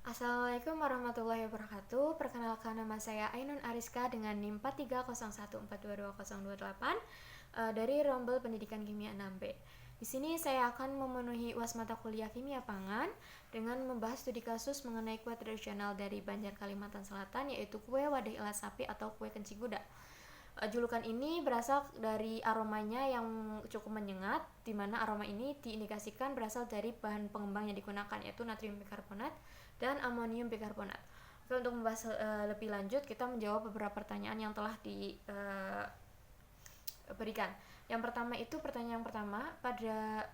Assalamualaikum warahmatullahi wabarakatuh. Perkenalkan, nama saya Ainun Ariska dengan NIM 4301422028 dari Rombel Pendidikan Kimia 6B. Di sini saya akan memenuhi UAS mata kuliah Kimia Pangan dengan membahas studi kasus mengenai kue tradisional dari Banjar Kalimantan Selatan, yaitu kue wadah ilat sapi atau kue kencing kuda. Julukan ini berasal dari aromanya yang cukup menyengat, di mana aroma ini diindikasikan berasal dari bahan pengembang yang digunakan, yaitu natrium bikarbonat dan amonium bikarbonat. Oke, untuk membahas lebih lanjut, kita menjawab beberapa pertanyaan yang telah diberikan. Pertanyaan yang pertama, pada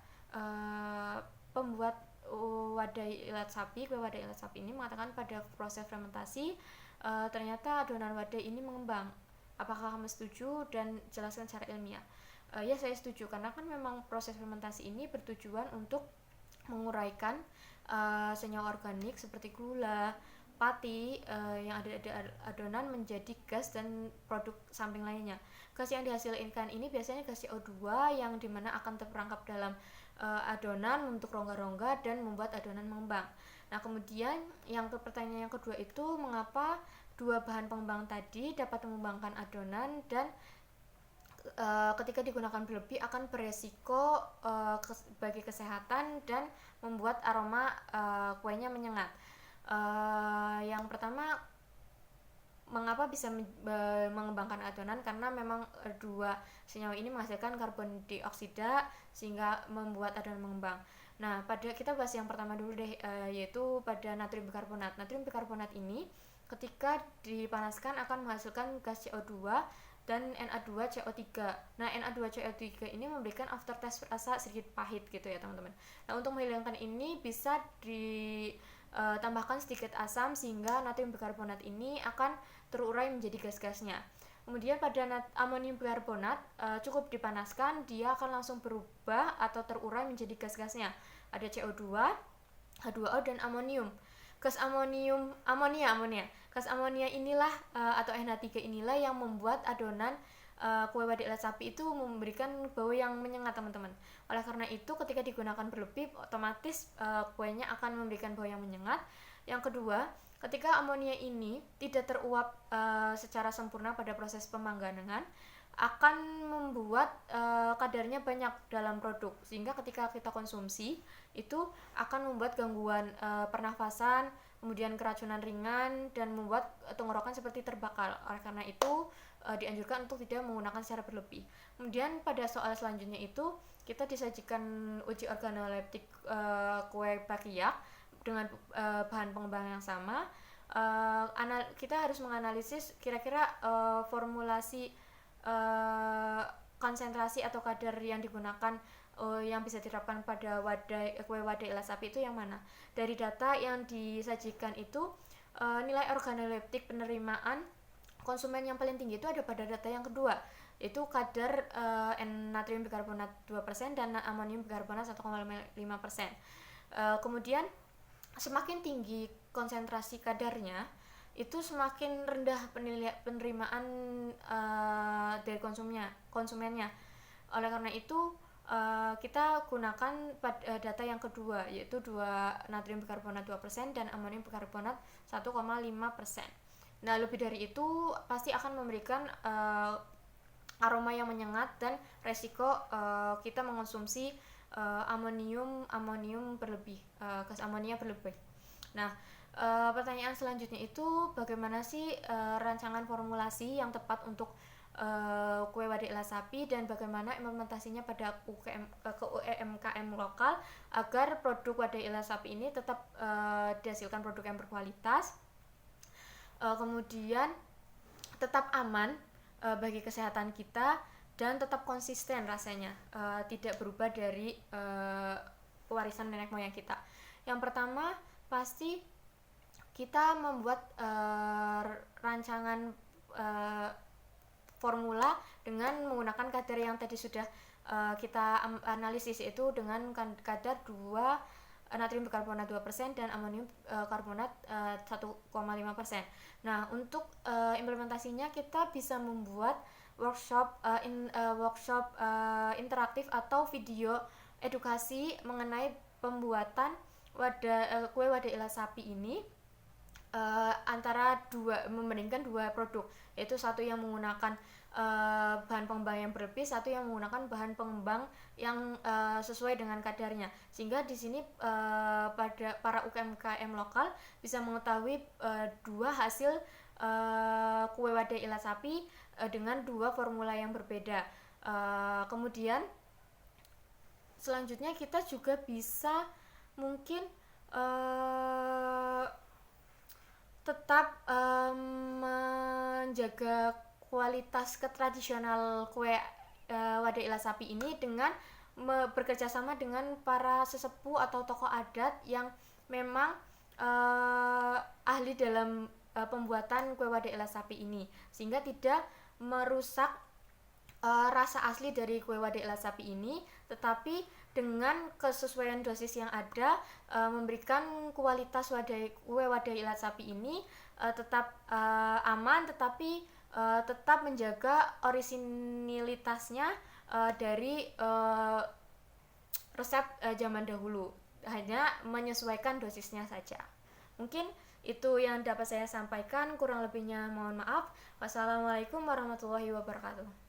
pembuat wadah ilat sapi, kue wadah ilat sapi ini mengatakan pada proses fermentasi ternyata adonan wadah ini mengembang. Apakah kamu setuju dan jelaskan secara ilmiah? Ya, saya setuju, karena kan memang proses fermentasi ini bertujuan untuk menguraikan senyawa organik seperti gula, pati yang ada di adonan menjadi gas dan produk samping lainnya. Gas yang dihasilkan ini biasanya gas CO2 yang dimana akan terperangkap dalam adonan membentuk rongga-rongga dan membuat adonan mengembang. Nah, kemudian pertanyaan yang kedua itu, mengapa dua bahan pengembang tadi dapat mengembangkan adonan dan ketika digunakan berlebih akan beresiko bagi kesehatan dan membuat aroma kuenya menyengat. Yang pertama, mengapa bisa mengembangkan adonan? Karena memang dua senyawa ini menghasilkan karbon dioksida sehingga membuat adonan mengembang. Nah, kita bahas yang pertama dulu deh, yaitu pada natrium bikarbonat. Natrium bikarbonat ini ketika dipanaskan akan menghasilkan gas CO2 dan Na2CO3. Nah, Na2CO3 ini memberikan aftertaste rasa sedikit pahit gitu ya, teman-teman. Nah, untuk menghilangkan ini bisa ditambahkan sedikit asam sehingga natrium bikarbonat ini akan terurai menjadi gas-gasnya. Kemudian pada amonium bikarbonat cukup dipanaskan, dia akan langsung berubah atau terurai menjadi gas-gasnya. Ada CO2, H2O dan amonium. Gas amonia. Gas amonia inilah atau NH3 inilah yang membuat adonan kue wadah ilat sapi itu memberikan bau yang menyengat, teman-teman. Oleh karena itu, ketika digunakan berlebih, otomatis kuenya akan memberikan bau yang menyengat. Yang kedua, ketika amonia ini tidak teruap secara sempurna pada proses pemanggangan, akan membuat kadarnya banyak dalam produk, sehingga ketika kita konsumsi itu akan membuat gangguan pernafasan, kemudian keracunan ringan, dan membuat tenggorokan seperti terbakar. Oleh karena itu dianjurkan untuk tidak menggunakan secara berlebih. Kemudian pada soal selanjutnya itu kita disajikan uji organoleptik kue pakiyak dengan bahan pengembang yang sama. Kita harus menganalisis kira-kira formulasi konsentrasi atau kadar yang digunakan yang bisa diterapkan pada kue wadah ilat sapi itu yang mana. Dari data yang disajikan itu nilai organoleptik penerimaan konsumen yang paling tinggi itu ada pada data yang kedua, yaitu kadar natrium bikarbonat 2% dan amonium bikarbonat 1,5%. Kemudian semakin tinggi konsentrasi kadarnya, itu semakin rendah penerimaan dari konsumennya. Oleh karena itu kita gunakan data yang kedua, yaitu natrium bikarbonat 2% dan amonium bikarbonat 1,5%. Nah, lebih dari itu pasti akan memberikan aroma yang menyengat dan resiko kita mengonsumsi amonium berlebih, gas amonia berlebih. Nah, pertanyaan selanjutnya itu, bagaimana sih rancangan formulasi yang tepat untuk kue wadah ilat sapi dan bagaimana implementasinya pada UMKM lokal agar produk wadah ilat sapi ini tetap dihasilkan produk yang berkualitas, kemudian tetap aman bagi kesehatan kita dan tetap konsisten rasanya, tidak berubah dari warisan nenek moyang kita. Yang pertama, pasti kita membuat rancangan formula dengan menggunakan kadar yang tadi sudah kita analisis, yaitu dengan kadar natrium bikarbonat 2% dan amonium karbonat 1,5%. Nah, untuk implementasinya kita bisa membuat workshop interaktif atau video edukasi mengenai pembuatan kue wadah ilat sapi ini antara membandingkan dua produk, yaitu satu yang menggunakan bahan pengembang yang berlebih, satu yang menggunakan bahan pengembang yang sesuai dengan kadarnya, sehingga di sini pada para UMKM lokal bisa mengetahui dua hasil kue wadai ilat sapi dengan dua formula yang berbeda. Kemudian selanjutnya kita juga bisa mungkin tetap menjaga kualitas ketradisional kue wadai ilat sapi ini dengan bekerjasama dengan para sesepuh atau tokoh adat yang memang ahli dalam pembuatan kue wadai ilat sapi ini, sehingga tidak merusak rasa asli dari kue wadai ilat sapi ini, tetapi dengan kesesuaian dosis yang ada memberikan kualitas kue wadai ilat sapi ini tetap aman, tetapi tetap menjaga orisinilitasnya dari resep zaman dahulu, hanya menyesuaikan dosisnya saja. Mungkin itu yang dapat saya sampaikan, kurang lebihnya mohon maaf. Wassalamualaikum warahmatullahi wabarakatuh.